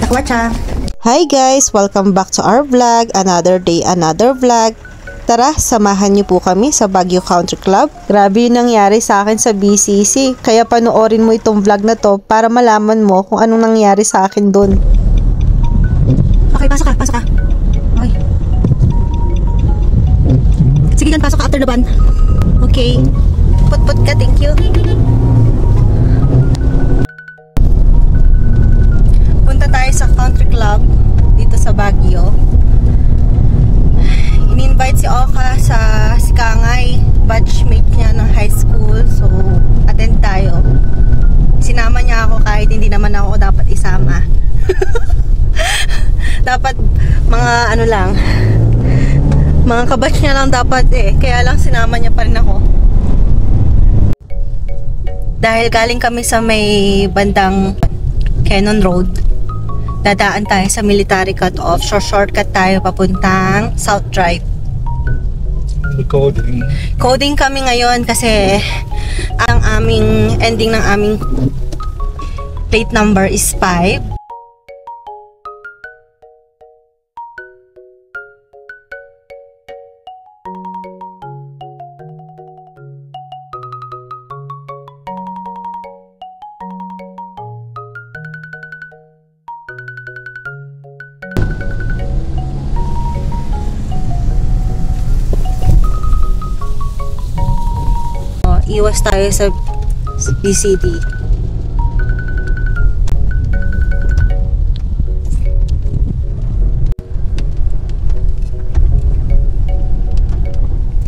Wacha! Hi guys! Welcome back to our vlog. Another day, another vlog. Tara, samahan niyo po kami sa Baguio Country Club. Grabe yung nangyari sa akin sa BCC. Kaya panoorin mo itong vlog na to para malaman mo kung anong nangyari sa akin dun. Okay, pasok ka. Okay. Sige lang, pasok ka after the ban. Okay. Put ka, thank you. Punta tayo sa country club dito sa Baguio. In-invite si Oka sa Sikangay, batchmate niya ng high school. So, attend tayo. Sinama niya ako kahit hindi naman ako dapat isama. Dapat mga ano lang, mga kabatch niya lang dapat eh. Kaya lang sinama niya pa rin ako. Dahil galing kami sa may bandang Cannon Road, dadaan tayo sa military cut-off. Shortcut tayo papuntang South Drive. Coding kami ngayon kasi ang aming ending ng aming plate number is 5. Iwas tayo sa BCD.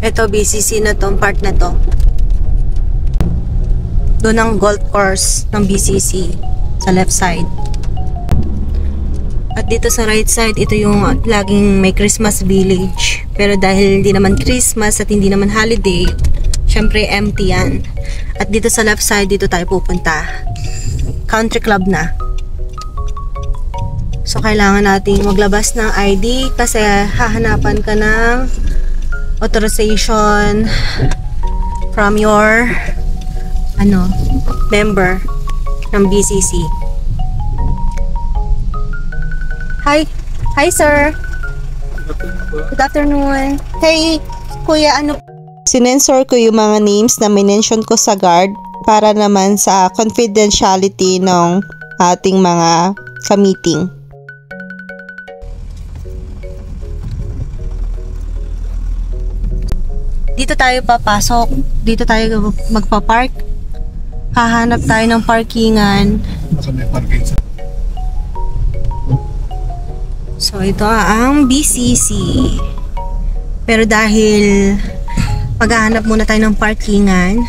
Ito BCC na tong part na to. Doon ang golf course ng BCC sa left side. At dito sa right side, ito yung laging may Christmas village. Pero dahil hindi naman Christmas at hindi naman holiday, syempre empty yan. At dito sa left side, dito tayo pupunta. Country club na. So kailangan nating maglabas ng ID kasi hahanapan ka ng authorization from your member ng BCC. Hi sir. Good afternoon. Hey kuya, Sinensor ko yung mga names na minention ko sa guard para naman sa confidentiality ng ating mga ka-meeting. Dito tayo papasok. Dito tayo magpa-park. Hahanap tayo ng parkingan. So ito ang BCC. Pero dahil maghahanap muna tayo ng parkingan,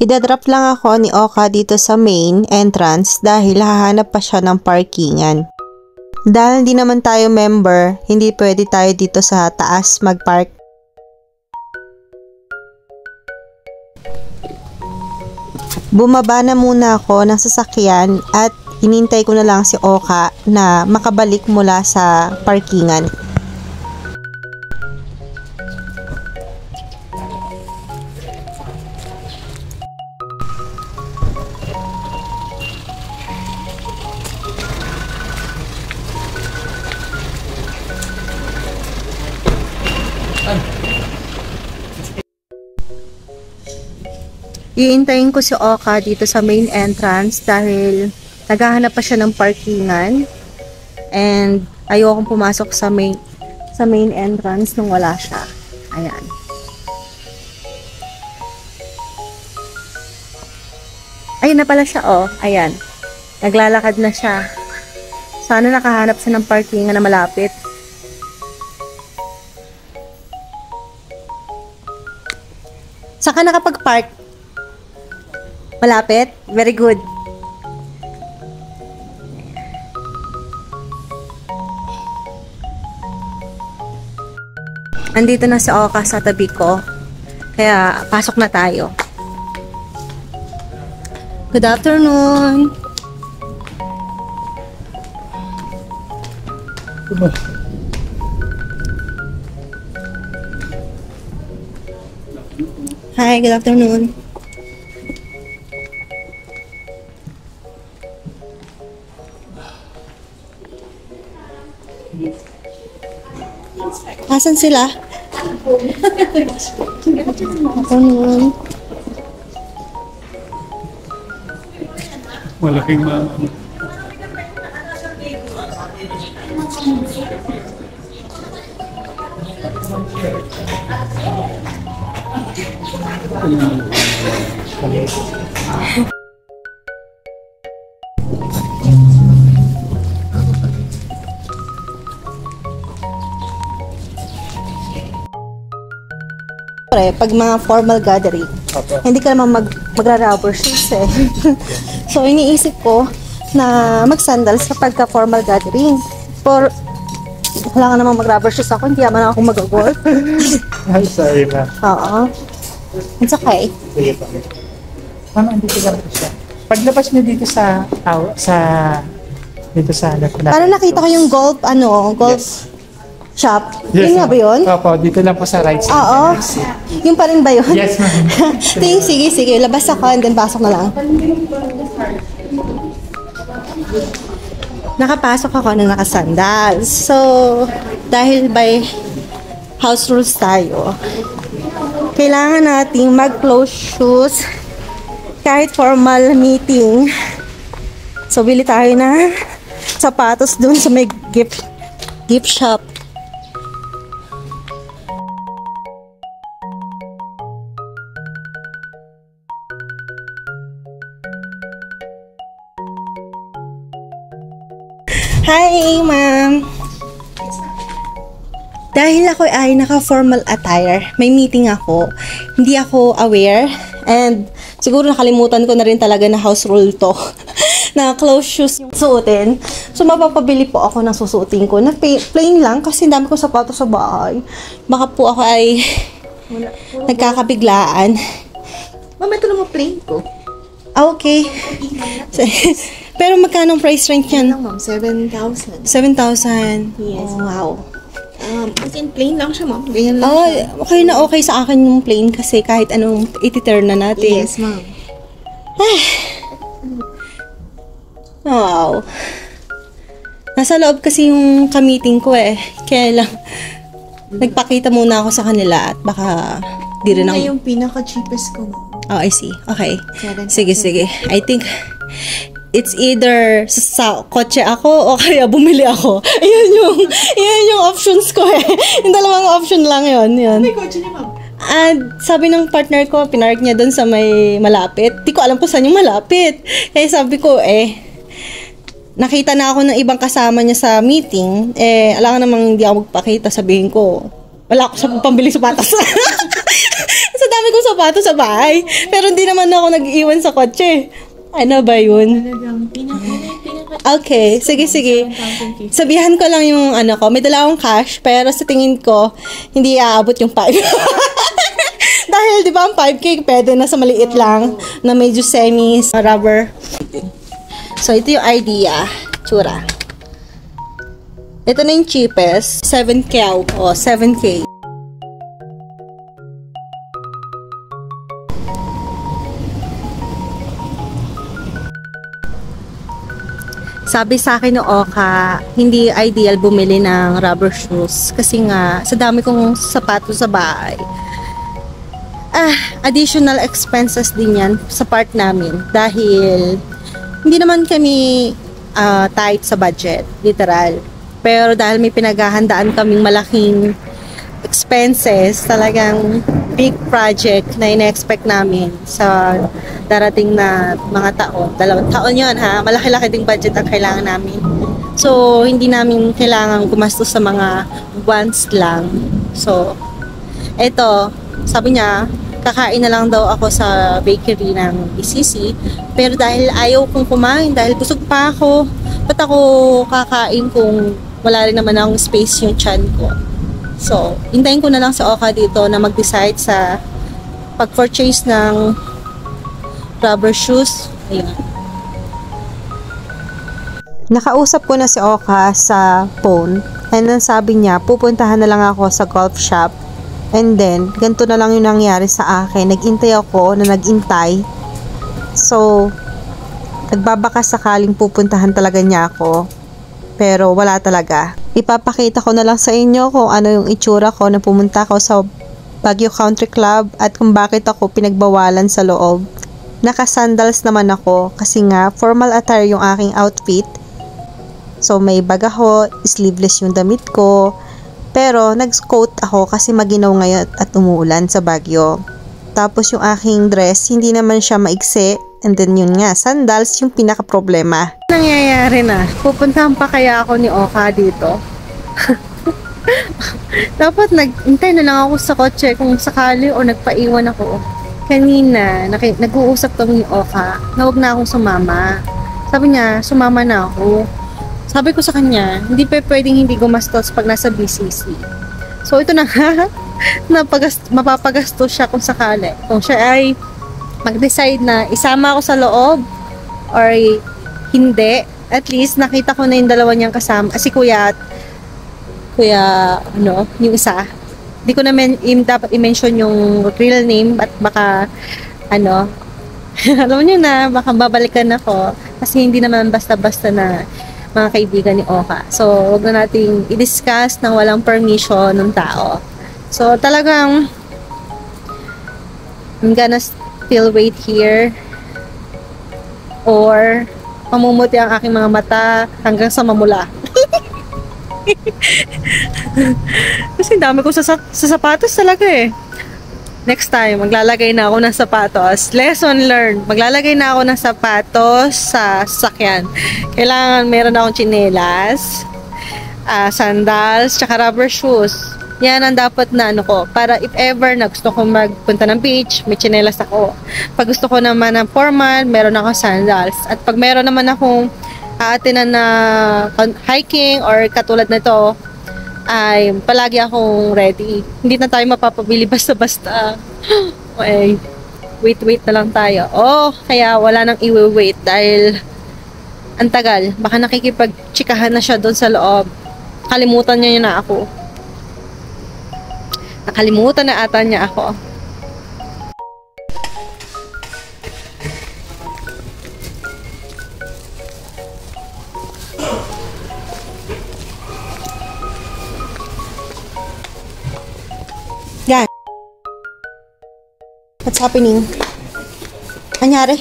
Idadrop lang ako ni Oka dito sa main entrance dahil hahanap pa siya ng parkingan. Dahil hindi naman tayo member, hindi pwede tayo dito sa taas magpark. Bumaba na muna ako ng sasakyan at hinintay ko na lang si Oka na makabalik mula sa parkingan. iintayin ko si Oka dito sa main entrance dahil naghahanap pa siya ng parkingan and ayokong pumasok sa main entrance nung wala siya. Ayan. Ayun na pala siya, oh. Ayan. Naglalakad na siya. Sana nakahanap siya ng parkingan na malapit. Saan ka nakapag-park? Malapit? Very good. Andito na si Oka sa tabi ko. Kaya pasok na tayo. Good afternoon. Hi, good afternoon. Asan sila? Ako naman. Malaking Pag mga formal gathering, hindi ka naman magra-rubber shoes eh. So, iniisip ko na mag-sandals kapag ka-formal gathering. Wala ka naman mag-rubber shoes ako, hindi naman ako mag-golf. I'm sorry, ma'am. Oo. It's okay. Sige pa. Ma'am, andito lang po siya. Paglabas niyo dito sa Parang nakita ko yung golf Yes. shop. Yes, Yun nga ba yun? Opo, dito lang po sa right side. Oo. Yung pa rin ba yun? Yes, ma'am. Sige. Labas ako and then pasok na lang. Nakapasok ako na nakasandals. So, dahil by house rules tayo, kailangan nating mag-close shoes kahit formal meeting. So, bili tayo na sapatos dun sa may gift shop. Hi, ma'am. Dahil ako ay naka-formal attire, may meeting ako, hindi ako aware, and siguro nakalimutan ko na rin talaga na house rule to, na close shoes yung suotin. So, mapapabili po ako ng susuotin ko na plain lang kasi dami ko sapatos sa bahay. Baka po ako ay nagkakabiglaan. Ma'am, ito naman plain ko. Okay. Pero magkano ang price range yan? Lang, ma'am. 7,000. 7,000. Yes. Oh, wow. As in, plain lang siya, ma'am. Ganyan lang Oh, siya. okay na okay sa akin yung plain kasi kahit anong iti-turn na natin. Yes, ma'am. Wow. Nasa loob kasi yung ka-meeting ko eh. Kaya lang, nagpakita muna ako sa kanila at baka di rin Yun na ako. yung pinaka-cheapest ko, ma'am. Oh, I see. Okay. 7,000. Sige. I think it's either sa kotse ako o kaya bumili ako. Yun yung options ko eh. Yung dalawang option lang yun. May kotse niya, ma'am. And sabi ng partner ko, pinark niya doon sa may malapit. Di ko alam kung saan yung malapit. Kaya sabi ko nakita na ako ng ibang kasama niya sa meeting. Alam ka namang hindi ako magpakita. Sabihin ko, wala ako sa pambili sapatos. Sa dami kong sapatos sa bahay. Pero hindi naman ako nag-iwan sa kotse. Ano ba yun? Talagang pinaka Okay, sige. Sabihan ko lang yung ko. May dala akong cash, pero sa tingin ko, hindi aabot yung 5. Dahil, di ba, ang 5K, pwede na sa maliit lang, na medyo semi-rubber. So, ito yung idea. Tsura. Ito na yung cheapest. 7K. 7K. Sabi sa akin no Oka, hindi ideal bumili ng rubber shoes kasi nga sa dami kong sapatos sa bahay. Additional expenses din yan sa part namin dahil hindi naman kami tight sa budget, literal. Pero dahil may pinaghahandaan kaming malaking expenses, talagang big project na ina-expect namin sa darating na mga taon. 2 taon yun ha, malaki-laki ding budget ang kailangan namin. So, hindi namin kailangan gumastos sa mga wants lang. So, eto, sabi niya, kakain na lang daw ako sa bakery ng BCC. Pero dahil ayaw kong kumain, dahil busog pa ako, ba't ako kakain kung wala rin naman akong space yung tiyan ko? So, hintayin ko na lang sa Oka dito na mag-decide sa pag-purchase ng rubber shoes. Ayan. Nakausap ko na si Oka sa phone and then sabi niya pupuntahan na lang ako sa golf shop and then ganito na lang yung nangyari sa akin. Nagintay ako na nagintay. So, nagbabaka sakaling pupuntahan talaga niya ako. pero wala talaga. Ipapakita ko na lang sa inyo kung ano yung itsura ko na pumunta ako sa Baguio Country Club at kung bakit ako pinagbawalan sa loob. Naka-sandals naman ako kasi nga formal attire yung aking outfit. So may bag ako, sleeveless yung damit ko. Pero nag-coat ako kasi maginaw ngayon at umuulan sa Baguio. Tapos yung aking dress, hindi naman siya maikse. And then yun nga, sandals yung pinaka-problema. Nangyayari na. Pupuntahan pa kaya ako ni Oka dito? Dapat nag-intay na lang ako sa kotse kung sakali o nagpaiwan ako. Kanina, nag-uusap kami ni Oka na huwag na akong sumama. Sabi niya, sumama na ako. Sabi ko sa kanya, hindi pa pwedeng hindi gumastos pag nasa BCC. So ito na nga, mapapagastos siya kung sakali. Kung siya ay mag-decide na isama ako sa loob or hindi, at least nakita ko na yung dalawa niyang kasama. Si kuya, yung isa. Hindi ko naman dapat i-mention yung real name at baka, alam niyo na, baka babalikan ako. Kasi hindi naman basta-basta na mga kaibigan ni Oka. So, huwag na nating i-discuss nang walang permission ng tao. So, talagang I'm gonna still wait here or mamumuti ang aking mga mata hanggang sa mamula. Kasi dami ko sa sapatos talaga eh. Next time, maglalagay na ako ng sapatos. Lesson learned. Maglalagay na ako ng sapatos sa sasakyan. Kailangan meron akong tsinelas, sandals, tsaka rubber shoes. Yan ang dapat na ko. Para if ever na gusto ko magpunta ng beach, may tsinelas ako. Pag gusto ko naman ng formal, meron ako sandals. At pag meron naman akong aatinan na hiking or katulad nito, ay palagi akong ready. Hindi na tayo mapapabili basta-basta. Okay. Wait na lang tayo. Kaya wala nang i-wait dahil ang tagal. Baka nakikipag-chikahan na siya doon sa loob. Kalimutan niya na ako. Nakalimutan na ata niya ako. Yan. What's happening? Anyari?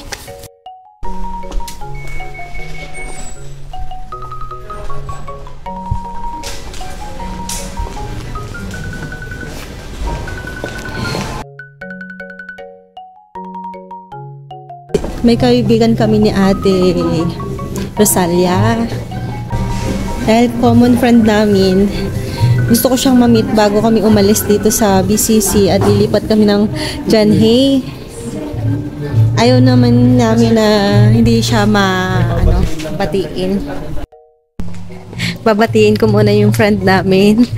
May kaibigan kami ni Ate Rosalia. Dahil common friend namin, gusto ko siyang ma-meet bago kami umalis dito sa BCC at lilipat kami ng John Hay. Ayaw naman namin na hindi siya batiin. Babatiin ko muna yung friend namin.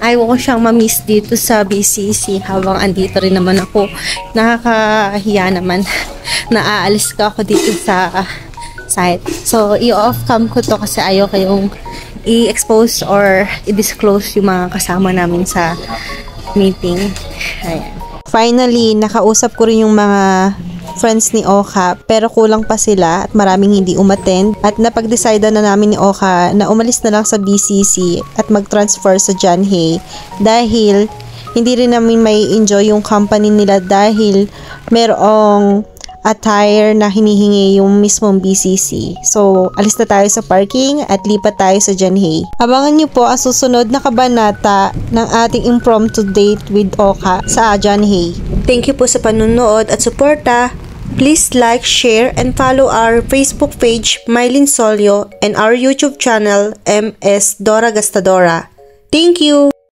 Ayaw ko siyang ma-miss dito sa BCC habang andito rin naman ako. Nakakahiya naman. Naaalis ka ako dito sa site. So, i-off cam ko to kasi ayaw kayong i-expose or i-disclose yung mga kasama namin sa meeting. Ayan. Finally, nakausap ko rin yung mga friends ni Oka pero kulang pa sila at maraming hindi umattend at napag-decide na namin ni Oka na umalis na lang sa BCC at mag-transfer sa John Hay dahil hindi rin namin may enjoy yung company nila dahil merong attire na hinihingi yung mismong BCC. So, alis na tayo sa parking at lipat tayo sa John Hay. Abangan nyo po ang susunod na kabanata ng ating impromptu date with Oka sa John Hay. Thank you po sa panunood at suporta. Please like, share, and follow our Facebook page, Mylene Solio, and our YouTube channel, MS Dora Gastadora. Thank you!